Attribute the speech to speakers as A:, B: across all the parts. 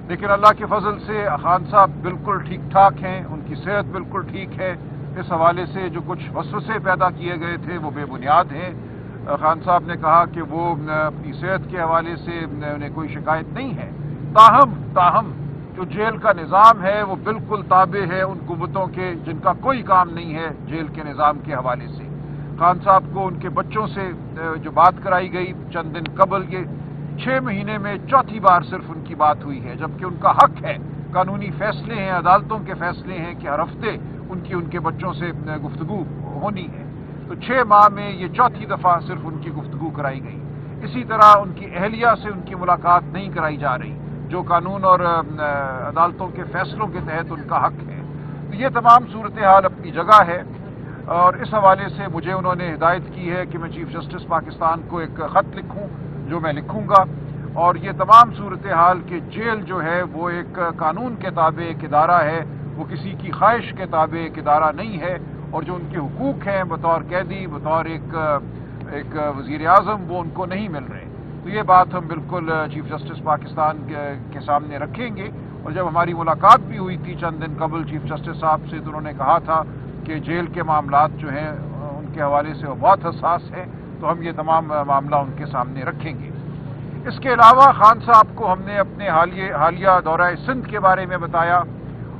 A: لیکن اللہ کے فضل سے خان صاحب بالکل ٹھیک ٹھاک ہیں، ان کی صحت بالکل ٹھیک ہے۔ اس حوالے سے جو کچھ وسوسے پیدا کیے گئے تھے وہ بے بنیاد ہیں۔ خان صاحب نے کہا کہ وہ اپنی صحت کے حوالے سے انہیں کوئی شکایت نہیں ہے، تاہم جو جیل کا نظام ہے وہ بالکل تابع ہے ان قوتوں کے جن کا کوئی کام نہیں ہے جیل کے نظام کے حوالے سے۔ خان صاحب کو ان کے بچوں سے جو بات کرائی گئی چند دن قبل، یہ 6 مہینے میں چوتھی بار صرف ان کی بات ہوئی ہے، جبکہ ان کا حق ہے، قانونی فیصلے ہیں، عدالتوں کے فیصلے ہیں کہ ہر ہفتے ان کے بچوں سے گفتگو ہونی ہے۔ تو 6 ماہ میں یہ چوتھی دفعہ صرف ان کی گفتگو کرائی گئی۔ اسی طرح ان کی اہلیہ سے ان کی ملاقات نہیں کرائی جا رہی، جو قانون اور عدالتوں کے فیصلوں کے تحت ان کا حق ہے۔ تو یہ تمام صورتحال اپنی جگہ ہے، اور اس حوالے سے مجھے انہوں نے ہدایت کی ہے کہ میں چیف جسٹس پاکستان کو ایک خط لکھوں، جو میں لکھوں گا، اور یہ تمام صورتحال کہ جیل جو ہے وہ ایک قانون کے تابع ایک ادارہ ہے، وہ کسی کی خواہش کے تابع ایک ادارہ نہیں ہے، اور جو ان کے حقوق ہیں بطور قیدی، بطور ایک وزیر اعظم، وہ ان کو نہیں مل رہے۔ تو یہ بات ہم بالکل چیف جسٹس پاکستان کے سامنے رکھیں گے، اور جب ہماری ملاقات بھی ہوئی تھی چند دن قبل چیف جسٹس صاحب سے، تو انہوں نے کہا تھا کہ جیل کے معاملات جو ہیں ان کے حوالے سے وہ بہت حساس ہیں، تو ہم یہ تمام معاملہ ان کے سامنے رکھیں گے۔ اس کے علاوہ خان صاحب کو ہم نے اپنے حالیہ دورہ سندھ کے بارے میں بتایا،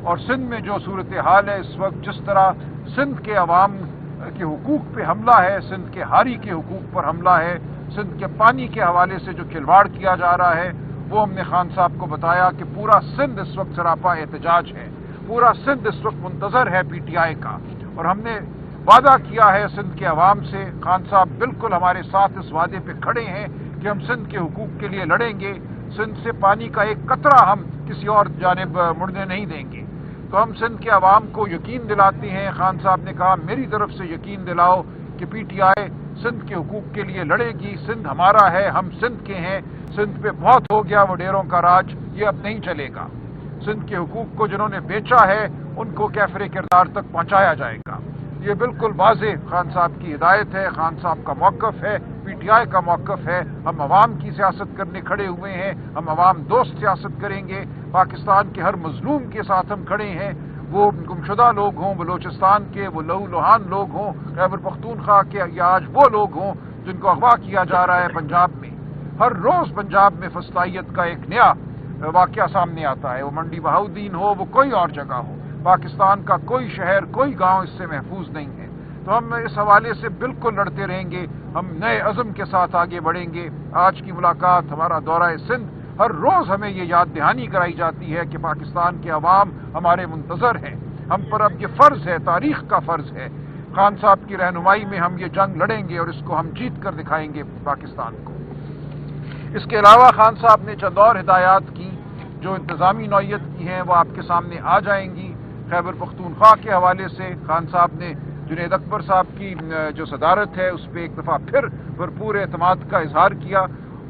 A: اور سندھ میں جو صورتحال ہے اس وقت، جس طرح سندھ کے عوام کے حقوق پہ حملہ ہے، سندھ کے ہاری کے حقوق پر حملہ ہے، سندھ کے پانی کے حوالے سے جو کھلواڑ کیا جا رہا ہے، وہ ہم نے خان صاحب کو بتایا کہ پورا سندھ اس وقت سراپا احتجاج ہے، پورا سندھ اس وقت منتظر ہے پی ٹی آئی کا، اور ہم نے وعدہ کیا ہے سندھ کے عوام سے۔ خان صاحب بالکل ہمارے ساتھ اس وعدے پہ کھڑے ہیں کہ ہم سندھ کے حقوق کے لیے لڑیں گے، سندھ سے پانی کا ایک قطرہ ہم کسی اور جانب مڑنے نہیں دیں گے۔ تو ہم سندھ کے عوام کو یقین دلاتے ہیں، خان صاحب نے کہا میری طرف سے یقین دلاؤ کہ پی ٹی آئی سندھ کے حقوق کے لیے لڑے گی، سندھ ہمارا ہے، ہم سندھ کے ہیں، سندھ پہ بہت ہو گیا وہ ڈیروں کا راج، یہ اب نہیں چلے گا۔ سندھ کے حقوق کو جنہوں نے بیچا ہے ان کو کیفر کردار تک پہنچایا جائے گا۔ یہ بالکل واضح خان صاحب کی ہدایت ہے، خان صاحب کا موقف ہے، پی ٹی آئی کا موقف ہے۔ ہم عوام کی سیاست کرنے کھڑے ہوئے ہیں، ہم عوام دوست سیاست کریں گے، پاکستان کے ہر مظلوم کے ساتھ ہم کھڑے ہیں، وہ گمشدہ لوگ ہوں، بلوچستان کے وہ لہو لہان لوگ ہوں، خیبر پختونخوا کے، یا آج وہ لوگ ہوں جن کو اغوا کیا جا رہا ہے پنجاب میں۔ ہر روز پنجاب میں فسطائیت کا ایک نیا واقعہ سامنے آتا ہے، وہ منڈی بہاؤدین ہو، وہ کوئی اور جگہ ہو، پاکستان کا کوئی شہر، کوئی گاؤں اس سے محفوظ نہیں ہے۔ تو ہم اس حوالے سے بالکل لڑتے رہیں گے، ہم نئے عزم کے ساتھ آگے بڑھیں گے۔ آج کی ملاقات، ہمارا دورہ سندھ، ہر روز ہمیں یہ یاد دہانی کرائی جاتی ہے کہ پاکستان کے عوام ہمارے منتظر ہیں، ہم پر اب یہ فرض ہے، تاریخ کا فرض ہے، خان صاحب کی رہنمائی میں ہم یہ جنگ لڑیں گے اور اس کو ہم جیت کر دکھائیں گے پاکستان کو۔ اس کے علاوہ خان صاحب نے چند اور ہدایات کی جو انتظامی نوعیت کی ہیں، وہ آپ کے سامنے آ جائیں گی۔ خیبر پختونخوا کے حوالے سے خان صاحب نے جنید اکبر صاحب کی جو صدارت ہے اس پہ ایک دفعہ پھر بھرپور اعتماد کا اظہار کیا،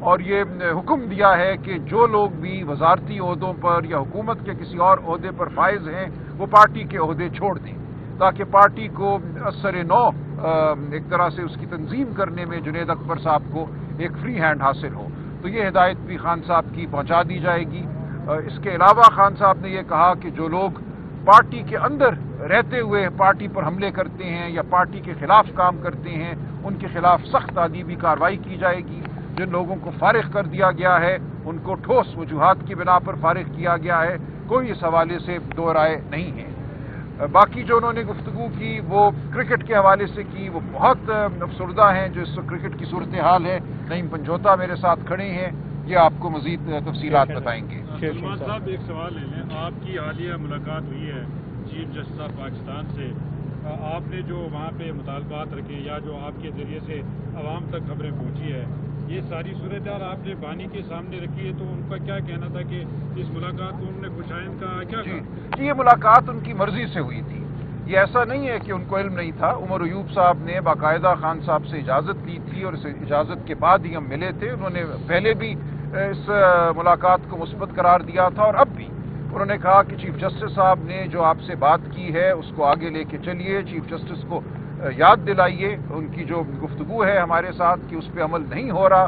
A: اور یہ حکم دیا ہے کہ جو لوگ بھی وزارتی عہدوں پر یا حکومت کے کسی اور عہدے پر فائز ہیں وہ پارٹی کے عہدے چھوڑ دیں، تاکہ پارٹی کو اثر نو ایک طرح سے اس کی تنظیم کرنے میں جنید اکبر صاحب کو ایک فری ہینڈ حاصل ہو۔ تو یہ ہدایت بھی خان صاحب کی پہنچا دی جائے گی۔ اس کے علاوہ خان صاحب نے یہ کہا کہ جو لوگ پارٹی کے اندر رہتے ہوئے پارٹی پر حملے کرتے ہیں یا پارٹی کے خلاف کام کرتے ہیں، ان کے خلاف سخت تعدیبی کارروائی کی جائے گی۔ جن لوگوں کو فارغ کر دیا گیا ہے ان کو ٹھوس وجوہات کی بنا پر فارغ کیا گیا ہے، کوئی اس حوالے سے دو رائے نہیں ہے۔ باقی جو انہوں نے گفتگو کی وہ کرکٹ کے حوالے سے کی، وہ بہت افسردہ ہیں جو اس وقت کرکٹ کی صورتحال ہے۔ نعیم پنجوتا میرے ساتھ کھڑے ہیں، یہ آپ کو مزید تفصیلات بتائیں گے۔
B: سلمان صاحب ایک سوال لے لیں، آپ کی حالیہ ملاقات ہوئی ہے چیف جسٹس آف پاکستان سے، آپ نے جو وہاں پہ مطالبات رکھے یا جو آپ کے ذریعے سے عوام تک خبریں پہنچی ہے، یہ ساری صورتحال آپ نے بانی کے سامنے رکھی ہے، تو ان کا کیا کہنا تھا کہ اس ملاقات کو انہوں نے خوشائند کہا کیا؟
A: جی یہ ملاقات ان کی مرضی سے ہوئی تھی، یہ ایسا نہیں ہے کہ ان کو علم نہیں تھا۔ عمر ایوب صاحب نے باقاعدہ خان صاحب سے اجازت لی تھی اور اس اجازت کے بعد ہی ہم ملے تھے۔ انہوں نے پہلے بھی اس ملاقات کو مثبت قرار دیا تھا اور اب بھی انہوں نے کہا کہ چیف جسٹس صاحب نے جو آپ سے بات کی ہے اس کو آگے لے کے چلیے، چیف جسٹس کو یاد دلائیے ان کی جو گفتگو ہے ہمارے ساتھ کہ اس پہ عمل نہیں ہو رہا،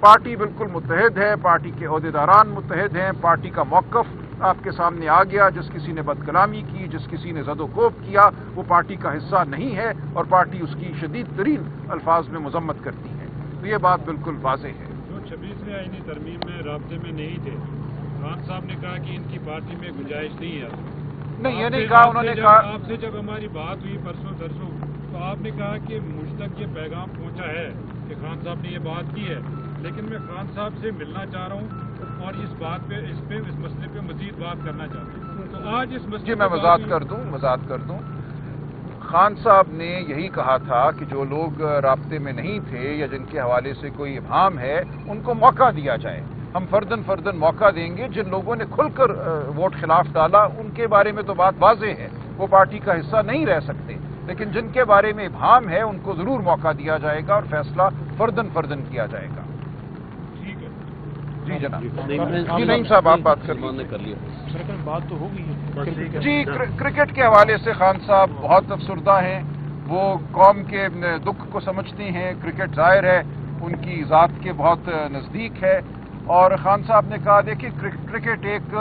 A: پارٹی بالکل متحد ہے، پارٹی کے عہدیداران متحد ہیں، پارٹی کا موقف آپ کے سامنے آ گیا. جس کسی نے بد کلامی کی، جس کسی نے زد و کوب کیا، وہ پارٹی کا حصہ نہیں ہے اور پارٹی اس کی شدید ترین الفاظ میں مذمت کرتی ہے. تو یہ بات بالکل واضح ہے.
B: جو 26ویں آئینی ترمیم میں رابطے میں نہیں تھے، خان صاحب نے کہا کہ ان کی پارٹی میں گنجائش نہیں ہے.
A: نہیں، یہ نہیں کہا انہوں نے. کہا
B: آپ سے جب ہماری بات ہوئی پرسوں ترسوں تو آپ نے کہا کہ مجھ تک یہ پیغام پہنچا ہے کہ خان صاحب نے یہ بات کی ہے، لیکن میں خان صاحب سے ملنا چاہ رہا ہوں اور اس مسئلے پہ مزید بات کرنا چاہتا ہوں. تو آج اس مسئلے
A: جی میں وضاحت کر دوں. خان صاحب نے یہی کہا تھا کہ جو لوگ رابطے میں نہیں تھے یا جن کے حوالے سے کوئی ابہام ہے ان کو موقع دیا جائے. ہم فردن موقع دیں گے. جن لوگوں نے کھل کر ووٹ خلاف ڈالا ان کے بارے میں تو بات واضح ہے، وہ پارٹی کا حصہ نہیں رہ سکتے، لیکن جن کے بارے میں ابہام ہے ان کو ضرور موقع دیا جائے گا اور فیصلہ فردن کیا جائے گا.
B: ٹھیک ہے.
A: جی جناب. جی نعیم صاحب آپ بات کر لیجیے.
C: بات تو ہو گئی ہے.
A: جی کرکٹ کے حوالے سے خان صاحب بہت افسردہ ہیں. وہ قوم کے دکھ کو سمجھتے ہیں. کرکٹ ظاہر ہے ان کی ذات کے بہت نزدیک ہے اور خان صاحب نے کہا دیکھیے کرکٹ ایک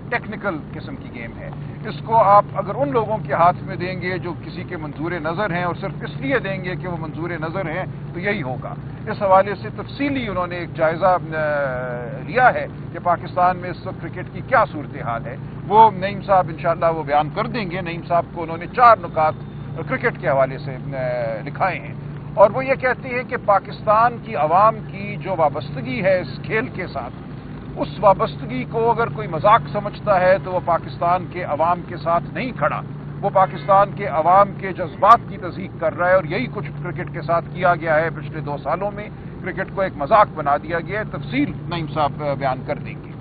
A: ٹیکنیکل قسم کی گیم ہے. اس کو آپ اگر ان لوگوں کے ہاتھ میں دیں گے جو کسی کے منظور نظر ہیں اور صرف اس لیے دیں گے کہ وہ منظور نظر ہیں تو یہی ہوگا. اس حوالے سے تفصیلی انہوں نے ایک جائزہ لیا ہے کہ پاکستان میں اس وقت کرکٹ کی کیا صورتحال ہے. وہ نعیم صاحب انشاءاللہ وہ بیان کر دیں گے. نعیم صاحب کو انہوں نے 4 نکات کرکٹ کے حوالے سے لکھائے ہیں اور وہ یہ کہتے ہیں کہ پاکستان کی عوام کی جو وابستگی ہے اس کھیل کے ساتھ، اس وابستگی کو اگر کوئی مذاق سمجھتا ہے تو وہ پاکستان کے عوام کے ساتھ نہیں کھڑا. وہ پاکستان کے عوام کے جذبات کی تصدیق کر رہا ہے اور یہی کچھ کرکٹ کے ساتھ کیا گیا ہے. پچھلے 2 سالوں میں کرکٹ کو ایک مذاق بنا دیا گیا ہے. تفصیل نعیم صاحب بیان کر دیں گے.